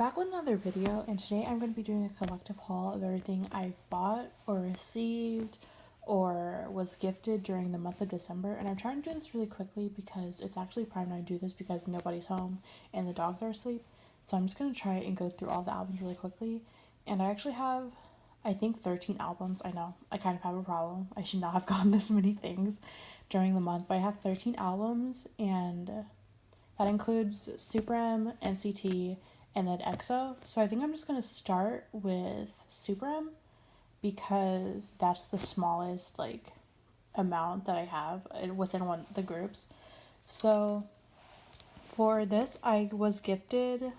back with another video, and today I'm going to be doing a collective haul of everything I bought or received or was gifted during the month of December. And I'm trying to do this really quickly because it's actually prime time to do this because nobody's home and the dogs are asleep. So I'm just going to try and go through all the albums really quickly. And I actually have, I think, 13 albums. I know, I kind of have a problem. I should not have gotten this many things during the month, but I have 13 albums, and that includes SuperM, NCT, and then EXO. So I think I'm just going to start with SuperM because that's the smallest amount that I have within the groups. So for this, I was gifted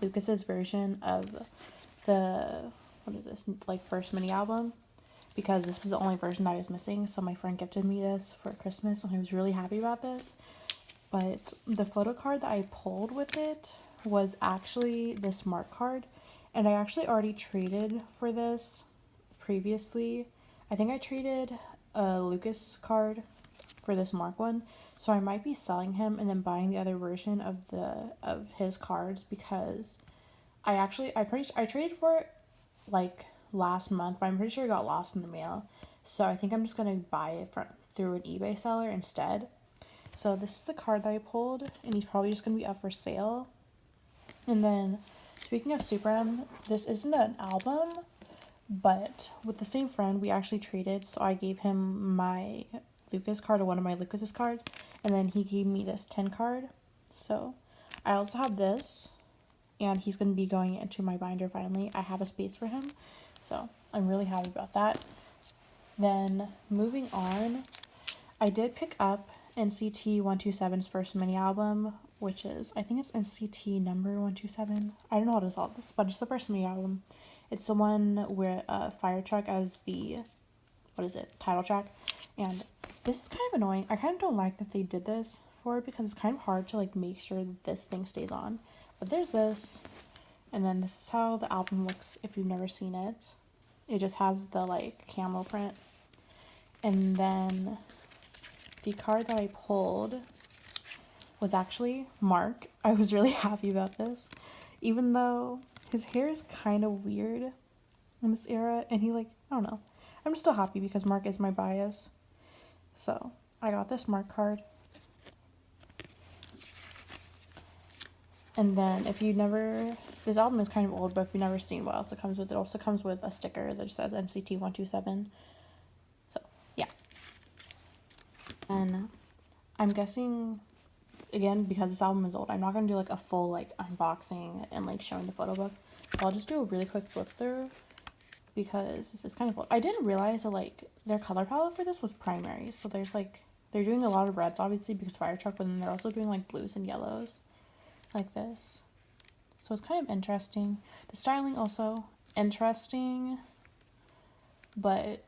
Lucas's version of the first mini album, because this is the only version that I was missing. So my friend gifted me this for Christmas and I was really happy about this. But the photo card that I pulled with it was actually this Mark card, and I actually already traded for this previously. I think I traded a Lucas card for this Mark one, so I might be selling him and then buying the other version of his cards, because I traded for it last month, but I'm pretty sure it got lost in the mail. So I think I'm just gonna buy it through an eBay seller instead. So this is the card that I pulled, and he's probably just going to be up for sale. And then, speaking of SuperM, this isn't an album, but with the same friend, we actually traded. So I gave him my Lucas card, or one of my Lucas's cards, and then he gave me this 10 card. So I also have this, and he's going to be going into my binder finally. I have a space for him, so I'm really happy about that. Then, moving on, I did pick up NCT 127's first mini album, which is, I think it's NCT number 127. I don't know how to solve this, but it's the first mini album. It's the one where Fire Truck as the, title track. And this is kind of annoying. I kind of don't like that they did this for it, because it's kind of hard to make sure that this thing stays on. But there's this, and then this is how the album looks if you've never seen it. It just has the camel print. And then the card that I pulled was actually Mark. I was really happy about this, even though his hair is kind of weird in this era, and I don't know. I'm just still happy because Mark is my bias. So I got this Mark card. And then this album is kind of old, but if you've never seen what else it comes with, it also comes with a sticker that just says NCT 127. So yeah. And I'm guessing, again, because this album is old, I'm not going to do a full unboxing and showing the photo book. I'll just do a really quick flip through because this is kind of old. I didn't realize that their color palette for this was primary. So there's they're doing a lot of reds obviously because Fire Truck, but then they're also doing blues and yellows like this. So it's kind of interesting. The styling also interesting, but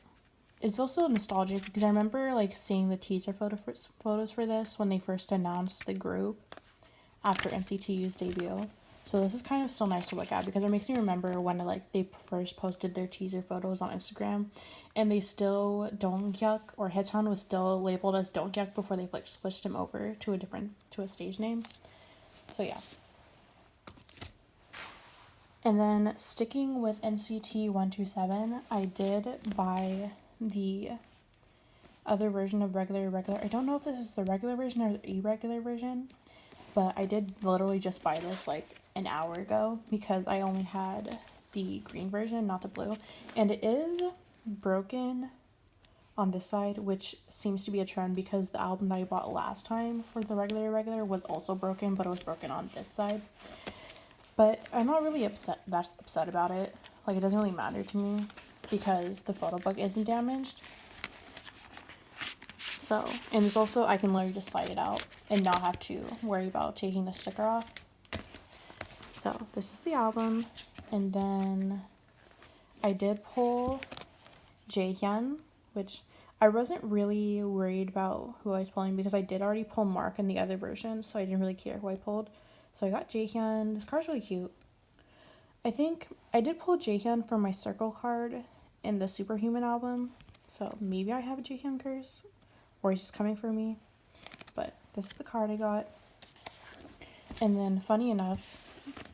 it's also nostalgic because I remember seeing the teaser photos for this when they first announced the group after NCTU's debut. So this is kind of still nice to look at because it makes me remember when they first posted their teaser photos on Instagram, and they still Donghyuk, or Haechan was still labeled as Donghyuk before they switched him over to a stage name. So yeah. And then sticking with NCT 127, I did buy the other version of regular. I don't know if this is the regular version or the irregular version, but I did literally just buy this an hour ago because I only had the green version, not the blue, and it is broken on this side, which seems to be a trend because the album that I bought last time for the regular was also broken, but it was broken on this side. But I'm not really upset about it. It doesn't really matter to me because the photo book isn't damaged. So, and it's also, I can literally just slide it out and not have to worry about taking the sticker off. So this is the album. And then I did pull Jaehyun, which I wasn't really worried about who I was pulling because I did already pull Mark in the other version, so I didn't really care who I pulled. So I got Jaehyun. This card's really cute. I think I did pull Jaehyun for my circle card in the Superhuman album, so maybe I have a Jaehyun curse, or he's just coming for me. But this is the card I got. And then, funny enough,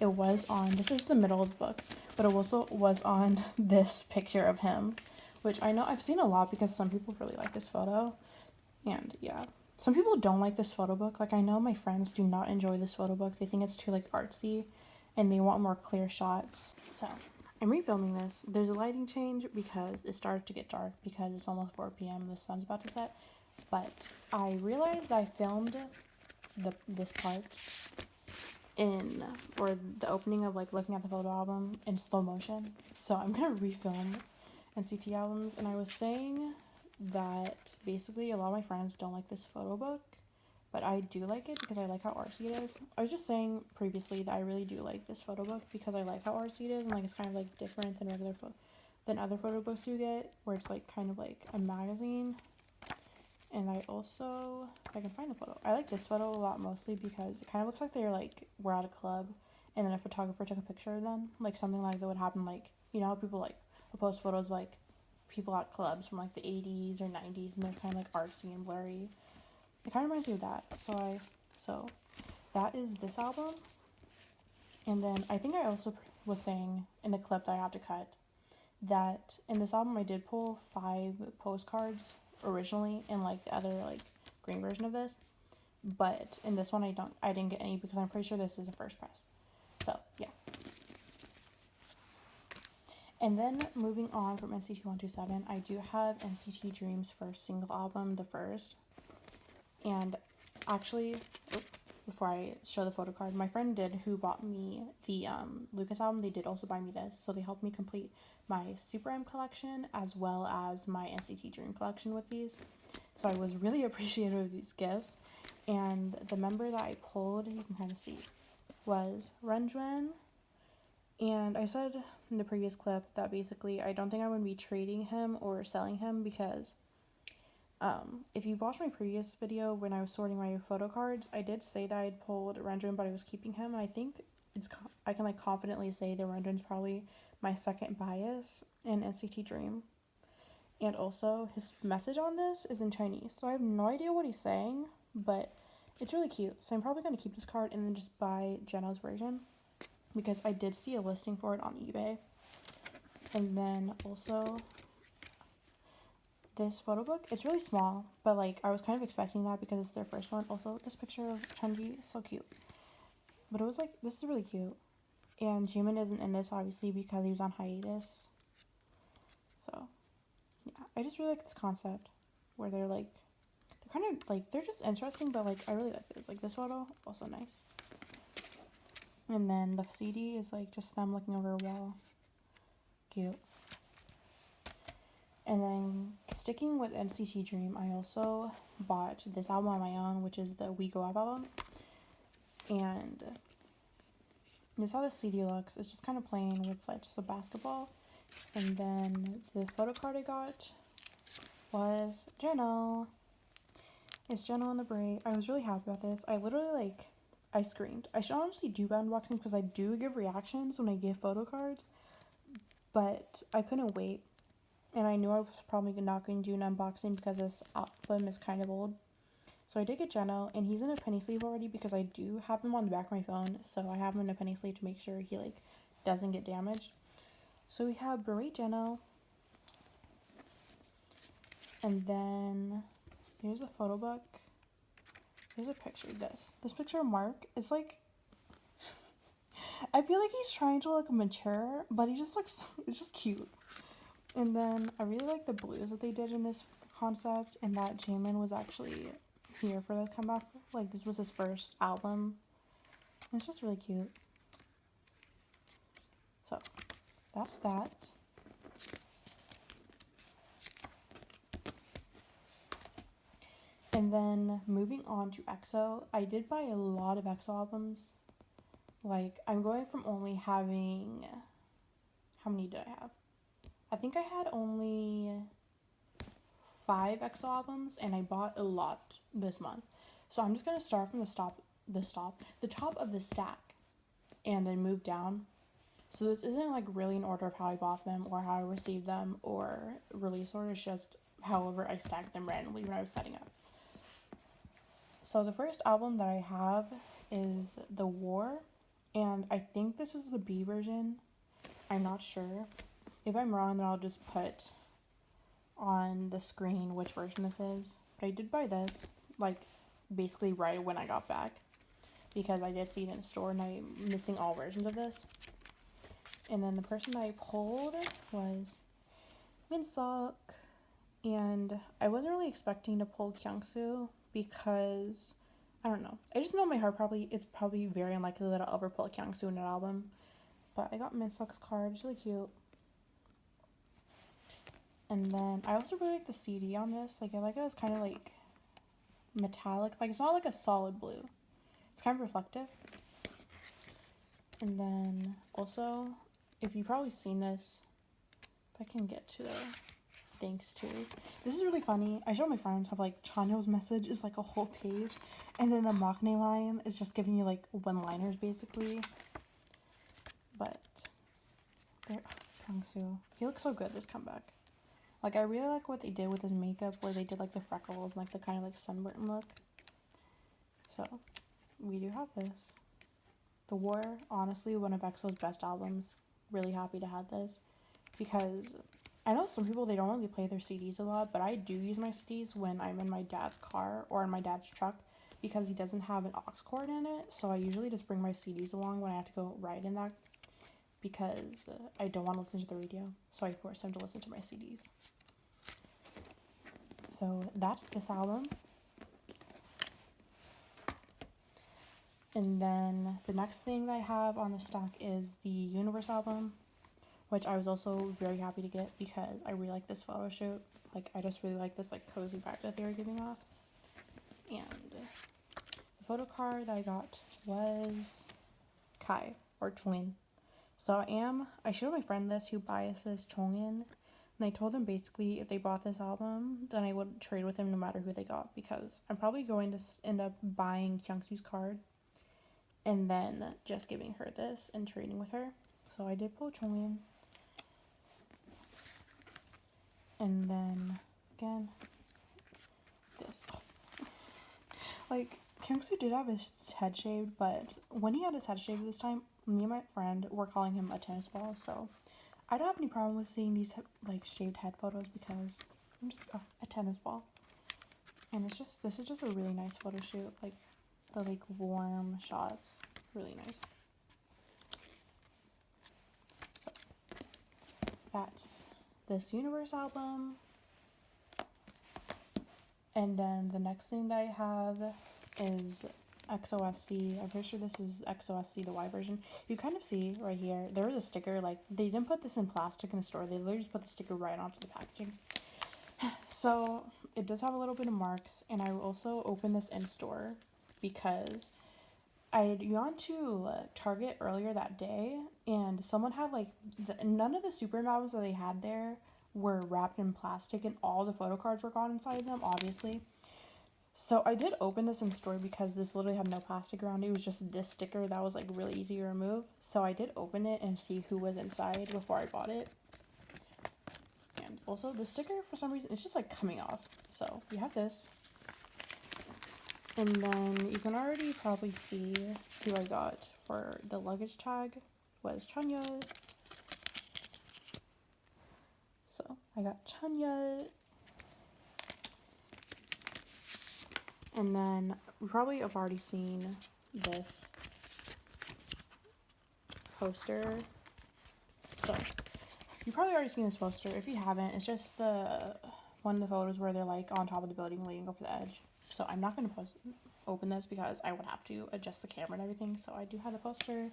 it was on, this is the middle of the book, but it also was on this picture of him, which I know I've seen a lot because some people really like this photo. And yeah, some people don't like this photo book. Like, I know my friends do not enjoy this photo book. They think it's too like artsy and they want more clear shots. So I'm refilming this. There's a lighting change because it started to get dark because it's almost 4 p.m. The sun's about to set. But I realized I filmed this part in, or the opening of like looking at the photo album in slow motion. So I'm gonna refilm NCT albums, and I was saying that basically a lot of my friends don't like this photo book, but I do like it because I like how artsy it is. I was just saying previously that I really do like this photo book because I like how artsy it is, and like it's kind of like different than than other photo books you get where it's like kind of like a magazine. And I also, if I can find the photo, I like this photo a lot mostly because it kind of looks like they're like, we're at a club and then a photographer took a picture of them, like something like that would happen, like, you know how people like will post photos of, like, people at clubs from like the 80s or 90s and they're kind of like artsy and blurry. It kind of reminds me of that. So that is this album. And then I think I also was saying in the clip that I have to cut that in this album I did pull 5 postcards originally in like the other like green version of this, but in this one I didn't get any because I'm pretty sure this is a first press. So yeah. And then moving on from NCT 127, I do have NCT Dream's first single album, The First. And actually, before I show the photo card, my friend who bought me the Lucas album, they did also buy me this. So they helped me complete my SuperM collection as well as my NCT Dream collection with these. So I was really appreciative of these gifts. And the member that I pulled, you can kind of see, was Renjuan. And I said in the previous clip that basically I don't think I'm going to be trading him or selling him because if you've watched my previous video when I was sorting my photo cards, I did say that I had pulled Renjuan, but I was keeping him. And I think I can like confidently say that Renjuan's probably my second bias in NCT Dream. And also his message on this is in Chinese, so I have no idea what he's saying, but it's really cute. So I'm probably going to keep this card and then just buy Jeno's version because I did see a listing for it on eBay. And then also this photo book, it's really small, but like I was kind of expecting that because it's their first one. Also, this picture of Chunji is so cute, but it was like, this is really cute. And Jimin isn't in this obviously because he was on hiatus. So yeah, I just really like this concept where they're like, they're kind of like, they're just interesting, but like I really like this. Like this photo, also nice. And then the CD is like just them looking over a wall. Cute. And then sticking with NCT Dream, I also bought this album on my own, which is the We Go Up album. And this is how the CD looks. It's just kind of plain with like just a basketball. And then the photo card I got was Jeno. It's Jeno on the break. I was really happy about this. I literally like, I screamed. I should honestly do unboxing because I do give reactions when I give photo cards, but I couldn't wait. And I knew I was probably not going to do an unboxing because this album is kind of old. So I did get Jeno, and he's in a penny sleeve already because I do have him on the back of my phone. So I have him in a penny sleeve to make sure he like doesn't get damaged. So we have Berate Jeno. And then here's a photo book. Here's a picture of this picture of Mark is like, I feel like he's trying to look mature, but he just looks, it's just cute. And then I really like the blues that they did in this concept, and that Jamin was actually here for the comeback. Like this was his first album. And it's just really cute. So that's that. And then moving on to EXO, I did buy a lot of EXO albums. Like I'm going from only having, how many did I have? I think I had only 5 EXO albums, and I bought a lot this month. So I'm just gonna start from the top of the stack, and then move down. So this isn't like really in order of how I bought them or how I received them or release order. It's just however I stacked them randomly when I was setting up. So the first album that I have is The War, And I think this is the B version. I'm not sure. If I'm wrong, then I'll just put on the screen which version this is. But I did buy this, like, basically right when I got back, because I did see it in a store and I'm missing all versions of this. And then the person that I pulled was Minseok, and I wasn't really expecting to pull Kyungsu because I don't know. I just know in my heart it's probably very unlikely that I'll ever pull Kyungsu in an album. But I got Minseok's card. It's really cute. And then I also really like the CD on this. Like, I like it as kind of like metallic. Like, it's not like a solid blue. It's kind of reflective. And then also, if you've probably seen this, if I can get to the thanks to. This is really funny. I showed my friends how like Chanyeol's message is like a whole page. And then the Maknae line is just giving you like one-liners basically. But there, Kyungsu. He looks so good this comeback. Like, I really like what they did with his makeup, where they did like the freckles and like the kind of like sunburn look. So we do have this. The War, honestly, one of EXO's best albums. Really happy to have this because I know some people, they don't really play their CDs a lot, but I do use my CDs when I'm in my dad's car or in my dad's truck because he doesn't have an aux cord in it. So I usually just bring my CDs along when I have to go ride in that because I don't want to listen to the radio. So I force him to listen to my CDs. So that's this album. And then the next thing that I have on the stack is the Universe album, which I was also very happy to get because I really like this photo shoot. Like, I just really like this like cozy vibe that they were giving off. And the photo card that I got was Kai, or Chungin. So I showed my friend this who biases Chungin, and I told him basically if they bought this album, then I would trade with him no matter who they got, because I'm probably going to end up buying Kyungsu's card and then just giving her this and trading with her. So I did pull Chungin. And then, again, this. Like, Kyungsu did have his head shaved, but when he had his head shaved this time, me and my friend were calling him a tennis ball, so I don't have any problem with seeing these, like, shaved head photos because I'm just a tennis ball. And this is just a really nice photo shoot. Like, the, like, warm shots. Really nice. So, that's this Universe album. And then the next thing that I have is XOSC. I'm pretty sure this is XOSC, the Y version. You kind of see right here, there was a sticker, like, they didn't put this in plastic in the store. They literally just put the sticker right onto the packaging. So, it does have a little bit of marks, and I also opened this in store because I had gone to Target earlier that day, and someone had, like, none of the SuperM albums that they had there were wrapped in plastic, and all the photo cards were gone inside of them, obviously. So I did open this in store because this literally had no plastic around it. It was just this sticker that was, like, really easy to remove. So I did open it and see who was inside before I bought it. And also, the sticker, for some reason, it's just, like, coming off. So you have this. And then you can already probably see who I got for the luggage tag was Chanya. So I got Chanya. And then we probably have already seen this poster. So you probably already seen this poster. If you haven't, it's just the one of the photos where they're like on top of the building waiting over the edge. So I'm not going to open this because I would have to adjust the camera and everything. So I do have the poster.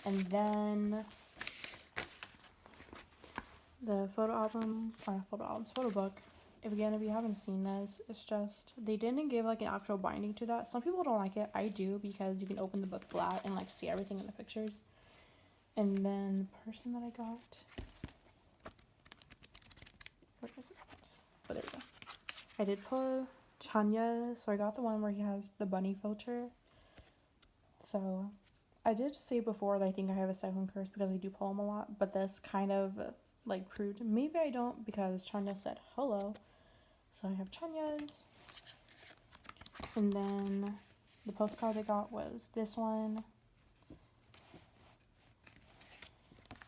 And then the photo book. If you haven't seen this, it's just, they didn't give like an actual binding to that. Some people don't like it. I do, because you can open the book flat and like see everything in the pictures. And then the person that I got, where is it? Oh, there we go. I did pull Chanya, so I got the one where he has the bunny filter. So I did say before that I think I have a second curse because I do pull him a lot, but this kind of like proved maybe I don't, because Chanya said hello. So I have Chanya's. And then the postcard I got was this one.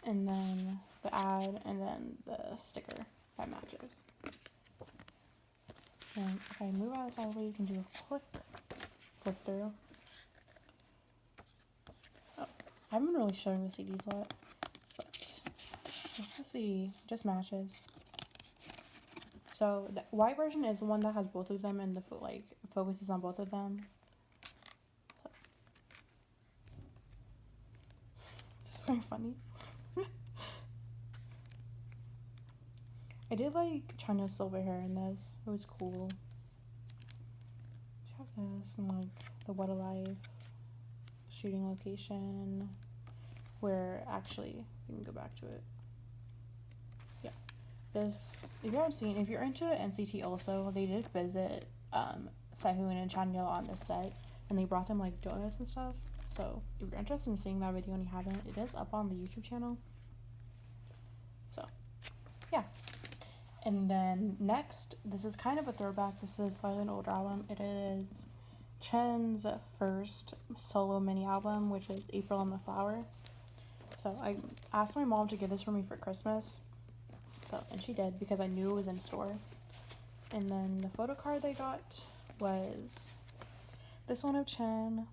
and then the ad, and then the sticker that matches. And if I move out of the way, you can do a quick flip through. Oh, I haven't been really showing the CDs a lot, but it's the CD, just matches. So the white version is the one that has both of them, and the focuses on both of them. It's very funny. I did like Chanya's silver hair in this. It was cool. Check this and like the What Alive shooting location, where actually we can go back to it. Yeah, this, if you haven't seen, if you're into NCT also, they did visit Sehun and Chanya on this set, and they brought them like donuts and stuff. So if you're interested in seeing that video and you haven't, it is up on the YouTube channel. So yeah. And then next, this is kind of a throwback. This is slightly an older album. It is Chen's first solo mini album, which is April and the Flower. So I asked my mom to get this for me for Christmas. So, and she did, because I knew it was in store. And then the photo card they got was this one of Chen.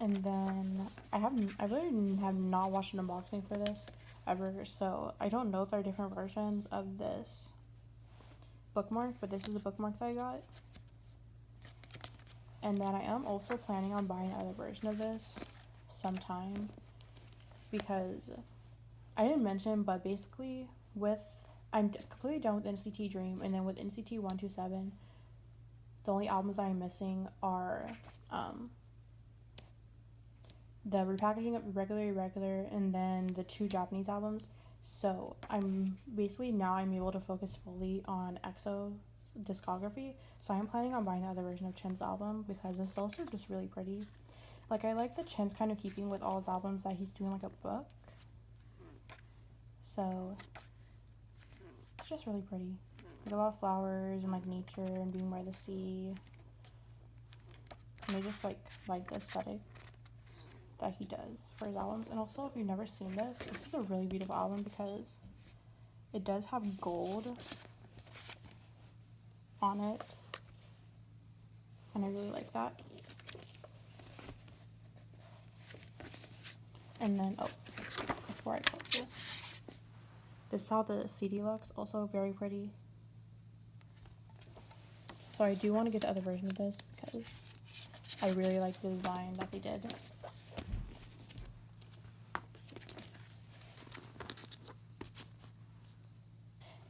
And then I really have not watched an unboxing for this ever, so I don't know if there are different versions of this bookmark, but this is the bookmark that I got. And then I am also planning on buying another version of this sometime, because I didn't mention, but basically I'm completely done with NCT Dream, and then with NCT 127, the only albums that I'm missing are the repackaging of Regular, and then the 2 Japanese albums. So I'm able to focus fully on EXO's discography. So I'm planning on buying the other version of Chen's album, because it's also just really pretty. Like, I like that Chen's kind of keeping with all his albums that he's doing like a book. So it's just really pretty. Like a lot of flowers and like nature and being by the sea. And I just like the aesthetic that he does for his albums. And also, if you've never seen this is a really beautiful album, because it does have gold on it, and I really like that. And then, before I close this is how the CD looks, also very pretty. So I do want to get the other version of this, because I really like the design that they did.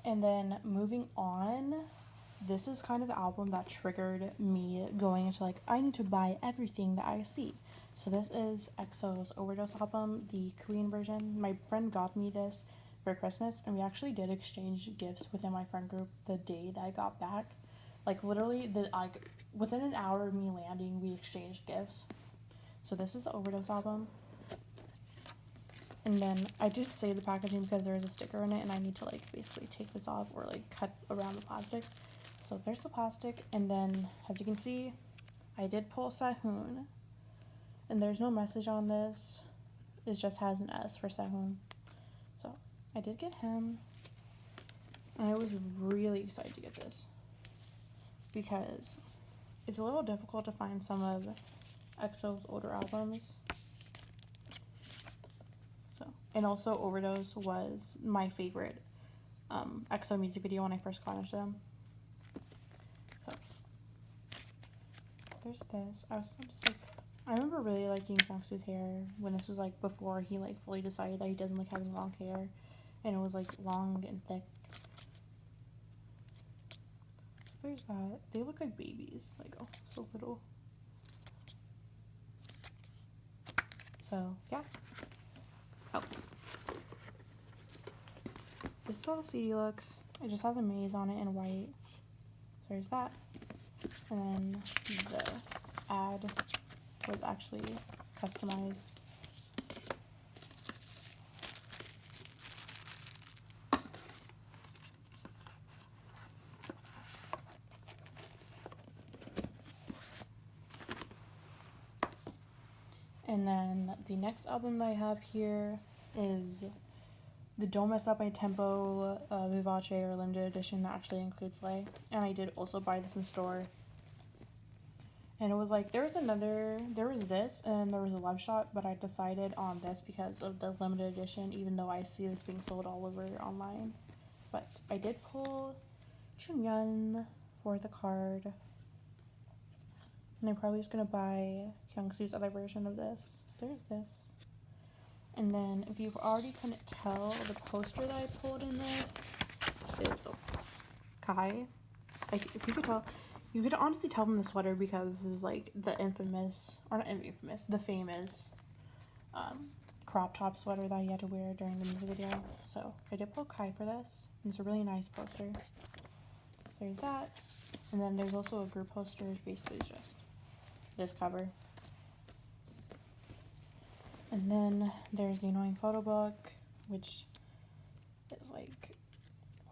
And then moving on, this is kind of the album that triggered me going into like, I need to buy everything that I see. So this is EXO's Overdose album, the Korean version. My friend got me this for Christmas, and we actually did exchange gifts within my friend group the day that I got back. Like, literally, within an hour of me landing, we exchanged gifts. So this is the Overdose album. And then I did save the packaging because there is a sticker in it, and I need to like basically take this off or like cut around the plastic. So there's the plastic, and then as you can see, I did pull Sehun, and there's no message on this. It just has an S for Sehun. So I did get him, and I was really excited to get this, because it's a little difficult to find some of EXO's older albums. And also, Overdose was my favorite EXO music video when I first got into them. So there's this. I remember really liking Jungsu's hair when this was like before he like fully decided that he doesn't like having long hair, and it was like long and thick. There's that. They look like babies, like, oh, so little. So yeah. Oh. This is how the CD looks. It just has a maze on it in white. So there's that. And then the ad was actually customized. And then the next album that I have here is the Don't Mess Up My Tempo Vivace or limited edition that actually includes Lay. And I did also buy this in store. And it was like, there was this, and there was a Love Shot, but I decided on this because of the limited edition, even though I see this being sold all over online. But I did pull Chunhyun for the card. And I'm probably just going to buy Kyungsu's other version of this. There's this. And then, if you already couldn't tell, the poster that I pulled in this is Kai. Like, if you could tell, you could honestly tell from the sweater because this is like the the famous crop top sweater that he had to wear during the music video. So I did pull Kai for this. And it's a really nice poster. So there's that. And then there's also a group poster, which basically is just this cover. And then there's the annoying photo book, which is like,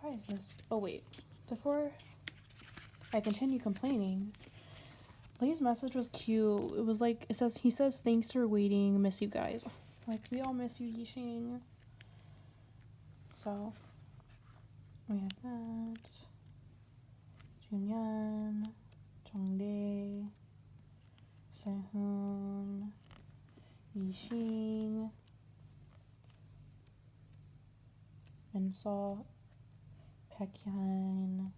why is this? Oh wait, before I continue complaining, Lay's message was cute. It was like, he says, thanks for waiting, miss you guys. Like, we all miss you, Yixing. So, we have that. Junyeon, Jongdae, Sehun, Yixing, Minso, Baekhyun,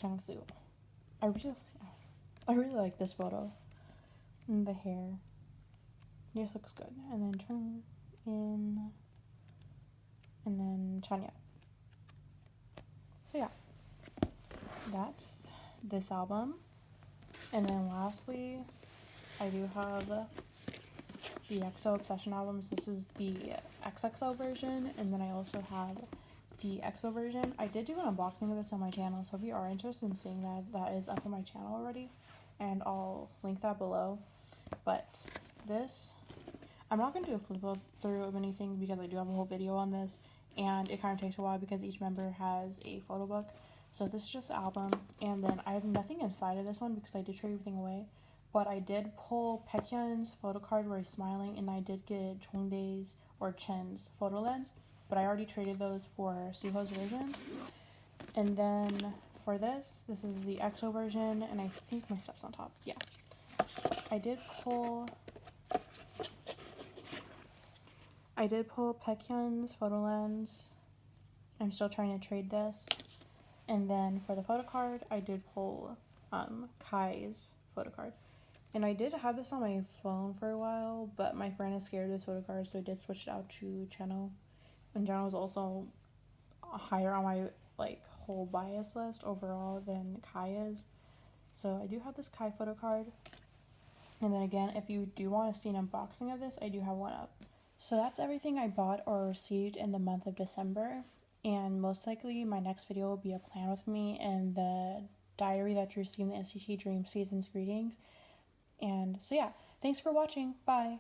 Kyungsu. I really like this photo. And the hair. This looks good. And then Chung In. And then Chanya. So yeah. That's this album. And then lastly, I do have the EXO Obsession albums. This is the XXO version. And then I also have the EXO version. I did do an unboxing of this on my channel, so if you are interested in seeing that, that is up on my channel already, and I'll link that below. But this, I'm not going to do a flip through of anything because I do have a whole video on this, and it kind of takes a while because each member has a photo book. So this is just the album, and then I have nothing inside of this one because I did trade everything away. But I did pull Baekhyun's photo card where he's smiling, and I did get Jongdae's or Chen's photo lens. But I already traded those for Suho's version. And then for this is the EXO version, and I think my stuff's on top. Yeah. I did pull Baekhyun's photo lens. I'm still trying to trade this. And then for the photo card, I did pull Kai's photo card. And I did have this on my phone for a while, but my friend is scared of this photo card, so I did switch it out to Cheno. And Jenna was also higher on my whole bias list overall than Kai is. So I do have this Kai photo card. And then again, if you do want to see an unboxing of this, I do have one up. So that's everything I bought or received in the month of December. And most likely my next video will be a plan with me and the diary that you received in the NCT Dream Season's greetings. And so yeah, thanks for watching. Bye.